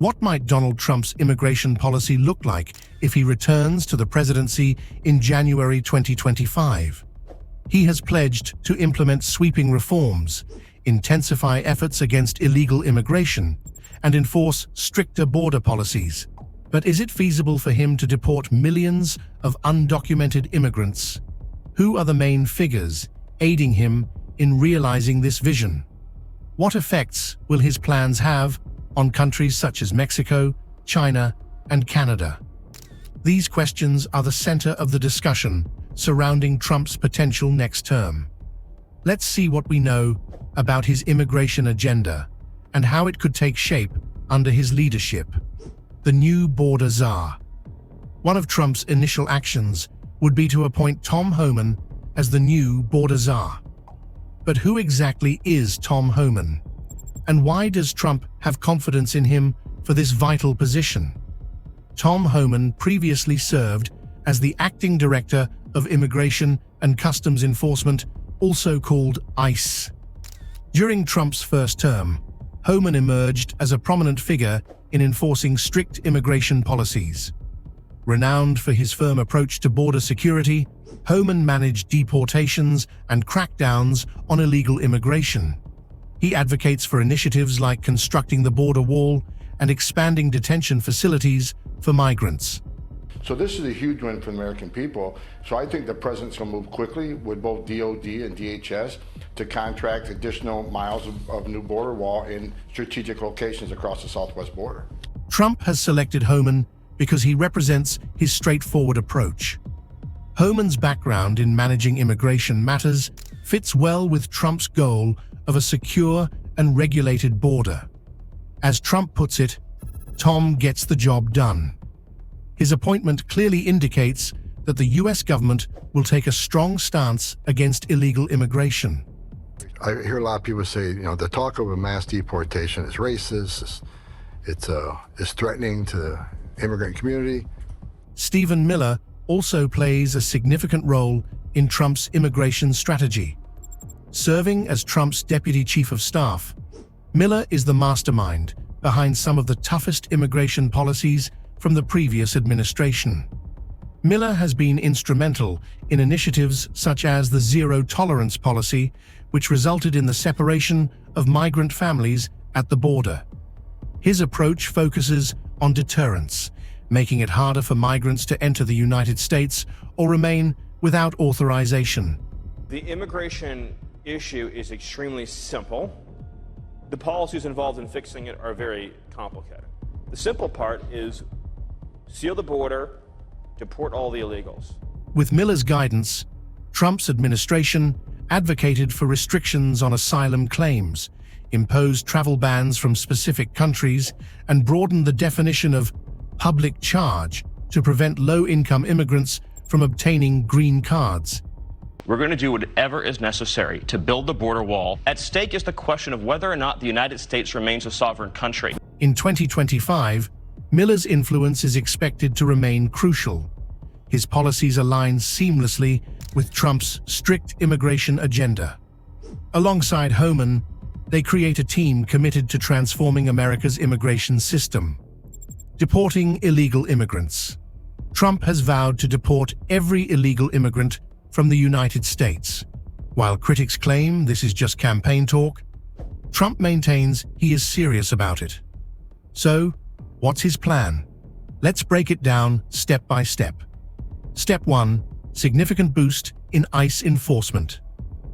What might Donald Trump's immigration policy look like if he returns to the presidency in January 2025? He has pledged to implement sweeping reforms, intensify efforts against illegal immigration, and enforce stricter border policies. But is it feasible for him to deport millions of undocumented immigrants? Who are the main figures aiding him in realizing this vision? What effects will his plans have on countries such as Mexico, China, and Canada? These questions are the center of the discussion surrounding Trump's potential next term. Let's see what we know about his immigration agenda and how it could take shape under his leadership. The new border czar. One of Trump's initial actions would be to appoint Tom Homan as the new border czar. But who exactly is Tom Homan? And why does Trump have confidence in him for this vital position? Tom Homan previously served as the acting director of Immigration and Customs Enforcement, also called ICE. During Trump's first term, Homan emerged as a prominent figure in enforcing strict immigration policies. Renowned for his firm approach to border security, Homan managed deportations and crackdowns on illegal immigration. He advocates for initiatives like constructing the border wall and expanding detention facilities for migrants. So this is a huge win for the American people. So I think the president's going to move quickly with both DOD and DHS to contract additional miles of new border wall in strategic locations across the southwest border. Trump has selected Homan because he represents his straightforward approach. Homan's background in managing immigration matters fits well with Trump's goal of a secure and regulated border. As Trump puts it, Tom gets the job done. His appointment clearly indicates that the U.S. government will take a strong stance against illegal immigration. I hear a lot of people say, the talk of a mass deportation is racist, it's threatening to the immigrant community. Stephen Miller also plays a significant role in Trump's immigration strategy. Serving as Trump's deputy chief of staff, Miller is the mastermind behind some of the toughest immigration policies from the previous administration. Miller has been instrumental in initiatives such as the zero-tolerance policy, which resulted in the separation of migrant families at the border. His approach focuses on deterrence, making it harder for migrants to enter the United States or remain without authorization. The immigration issue is extremely simple. The policies involved in fixing it are very complicated. The simple part is seal the border, deport all the illegals. With Miller's guidance, Trump's administration advocated for restrictions on asylum claims, imposed travel bans from specific countries, and broadened the definition of public charge to prevent low-income immigrants from obtaining green cards. We're going to do whatever is necessary to build the border wall. At stake is the question of whether or not the United States remains a sovereign country. In 2025, Miller's influence is expected to remain crucial. His policies align seamlessly with Trump's strict immigration agenda. Alongside Homan, they create a team committed to transforming America's immigration system. Deporting illegal immigrants. Trump has vowed to deport every illegal immigrant from the United States. While critics claim this is just campaign talk, Trump maintains he is serious about it. So, what's his plan? Let's break it down step by step. Step 1. Significant boost in ICE enforcement.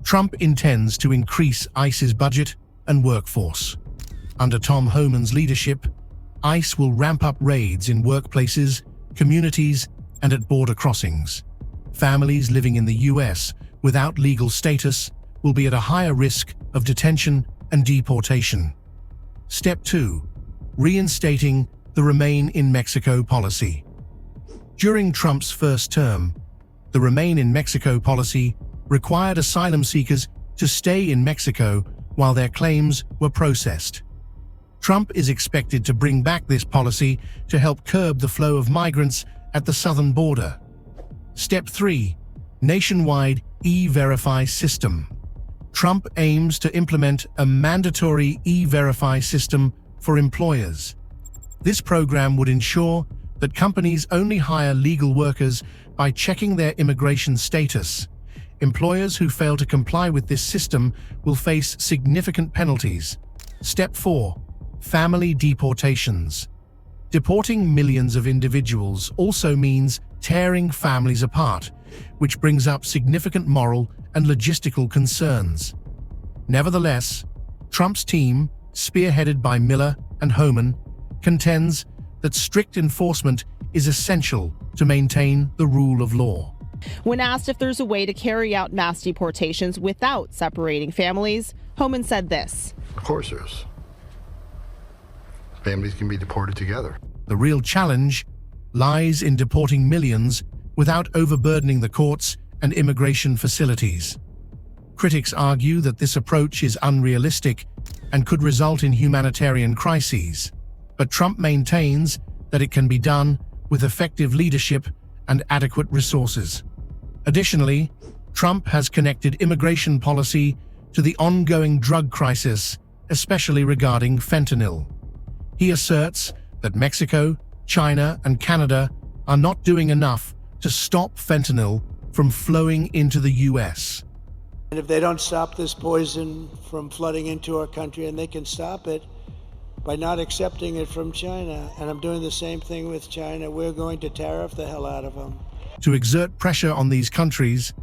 Trump intends to increase ICE's budget and workforce. Under Tom Homan's leadership, ICE will ramp up raids in workplaces, communities, and at border crossings. Families living in the U.S. without legal status will be at a higher risk of detention and deportation. Step 2. Reinstating the Remain in Mexico policy. During Trump's first term, the Remain in Mexico policy required asylum seekers to stay in Mexico while their claims were processed. Trump is expected to bring back this policy to help curb the flow of migrants at the southern border. Step 3. Nationwide E-Verify system. Trump aims to implement a mandatory E-Verify system for employers. This program would ensure that companies only hire legal workers by checking their immigration status. Employers who fail to comply with this system will face significant penalties. Step 4. Family deportations. Deporting millions of individuals also means tearing families apart, which brings up significant moral and logistical concerns. Nevertheless, Trump's team, spearheaded by Miller and Homan, contends that strict enforcement is essential to maintain the rule of law. When asked if there's a way to carry out mass deportations without separating families, Homan said this. Of course there is. Families can be deported together. The real challenge lies in deporting millions without overburdening the courts and immigration facilities. Critics argue that this approach is unrealistic and could result in humanitarian crises, but Trump maintains that it can be done with effective leadership and adequate resources. Additionally, Trump has connected immigration policy to the ongoing drug crisis, especially regarding fentanyl. He asserts that Mexico, China, and Canada are not doing enough to stop fentanyl from flowing into the U.S. And if they don't stop this poison from flooding into our country, and they can stop it by not accepting it from China, and I'm doing the same thing with China, we're going to tariff the hell out of them. To exert pressure on these countries,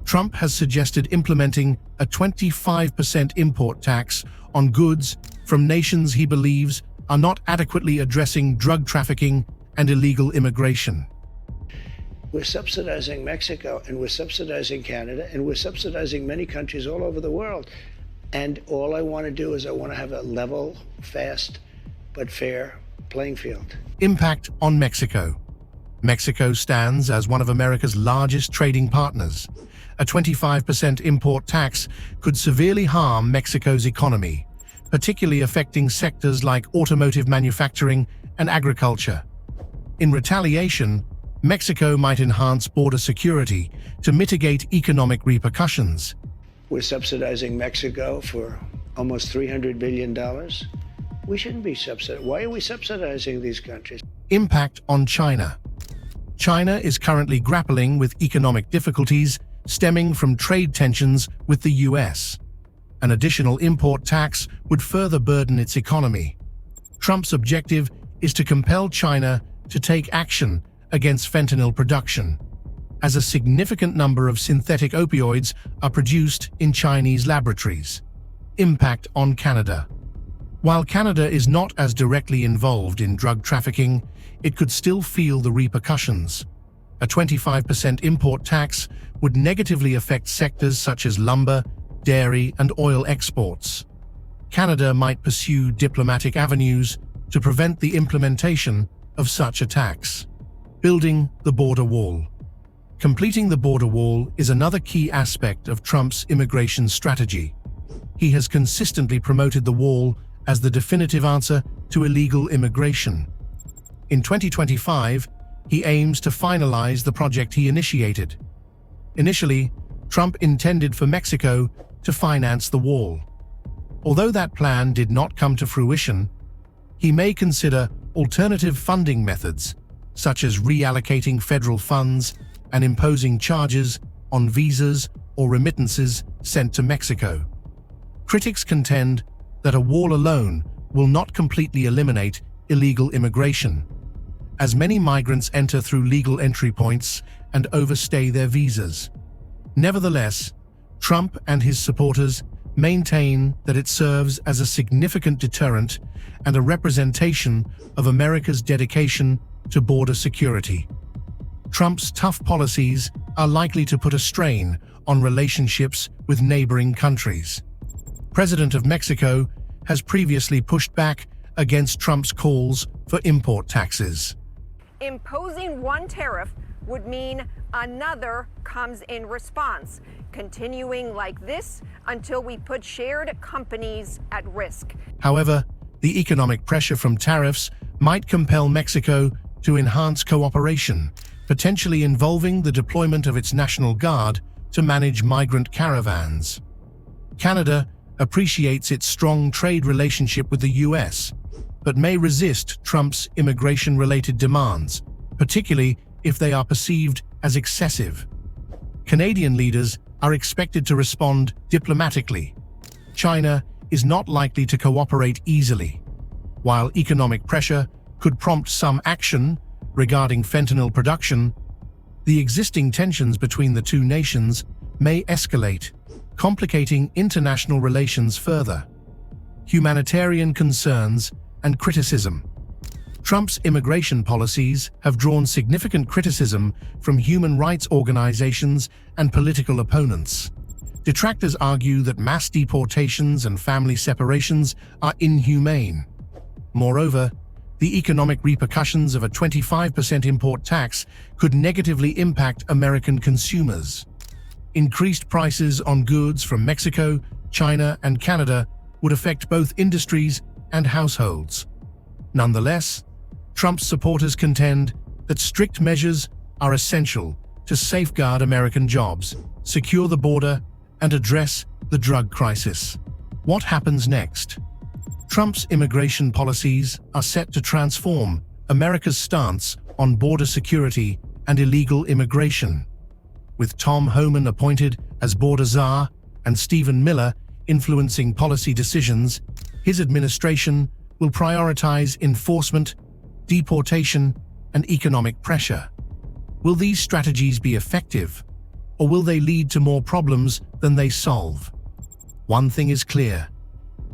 Trump has suggested implementing a 25% import tax on goods from nations he believes are not adequately addressing drug trafficking and illegal immigration. We're subsidizing Mexico, and we're subsidizing Canada, and we're subsidizing many countries all over the world. And all I want to do is I want to have a level, fast, but fair playing field. Impact on Mexico. Mexico stands as one of America's largest trading partners. A 25% import tax could severely harm Mexico's economy, particularly affecting sectors like automotive manufacturing and agriculture. In retaliation, Mexico might enhance border security to mitigate economic repercussions. We're subsidizing Mexico for almost $300 billion. We shouldn't be subsidizing. Why are we subsidizing these countries? Impact on China. China is currently grappling with economic difficulties stemming from trade tensions with the U.S. An additional import tax would further burden its economy. Trump's objective is to compel China to take action against fentanyl production, as a significant number of synthetic opioids are produced in Chinese laboratories. Impact on Canada. While Canada is not as directly involved in drug trafficking, it could still feel the repercussions. A 25% import tax would negatively affect sectors such as lumber, dairy, and oil exports. Canada might pursue diplomatic avenues to prevent the implementation of such a tax. Building the border wall. Completing the border wall is another key aspect of Trump's immigration strategy. He has consistently promoted the wall as the definitive answer to illegal immigration. In 2025, he aims to finalize the project he initiated. Initially, Trump intended for Mexico to finance the wall. Although that plan did not come to fruition, he may consider alternative funding methods, such as reallocating federal funds and imposing charges on visas or remittances sent to Mexico. Critics contend that a wall alone will not completely eliminate illegal immigration, as many migrants enter through legal entry points and overstay their visas. Nevertheless, Trump and his supporters maintain that it serves as a significant deterrent and a representation of America's dedication to border security. Trump's tough policies are likely to put a strain on relationships with neighboring countries. President of Mexico has previously pushed back against Trump's calls for import taxes. Imposing one tariff would mean another comes in response, continuing like this until we put shared companies at risk. However, the economic pressure from tariffs might compel Mexico to enhance cooperation, potentially involving the deployment of its National Guard to manage migrant caravans. Canada appreciates its strong trade relationship with the U.S., but may resist Trump's immigration-related demands, particularly if they are perceived as excessive. Canadian leaders are expected to respond diplomatically. China is not likely to cooperate easily. While economic pressure could prompt some action regarding fentanyl production, the existing tensions between the two nations may escalate, complicating international relations further. Humanitarian concerns and criticism. Trump's immigration policies have drawn significant criticism from human rights organizations and political opponents. Detractors argue that mass deportations and family separations are inhumane. Moreover, the economic repercussions of a 25% import tax could negatively impact American consumers. Increased prices on goods from Mexico, China, and Canada would affect both industries and households. Nonetheless, Trump's supporters contend that strict measures are essential to safeguard American jobs, secure the border, and address the drug crisis. What happens next? Trump's immigration policies are set to transform America's stance on border security and illegal immigration. With Tom Homan appointed as border czar and Stephen Miller influencing policy decisions, his administration will prioritize enforcement, deportation, and economic pressure. Will these strategies be effective, or will they lead to more problems than they solve? One thing is clear: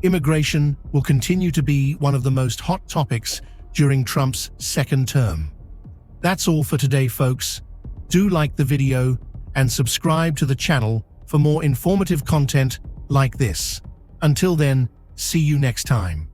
immigration will continue to be one of the most hot topics during Trump's second term. That's all for today, folks. Do like the video and subscribe to the channel for more informative content like this. Until then, see you next time.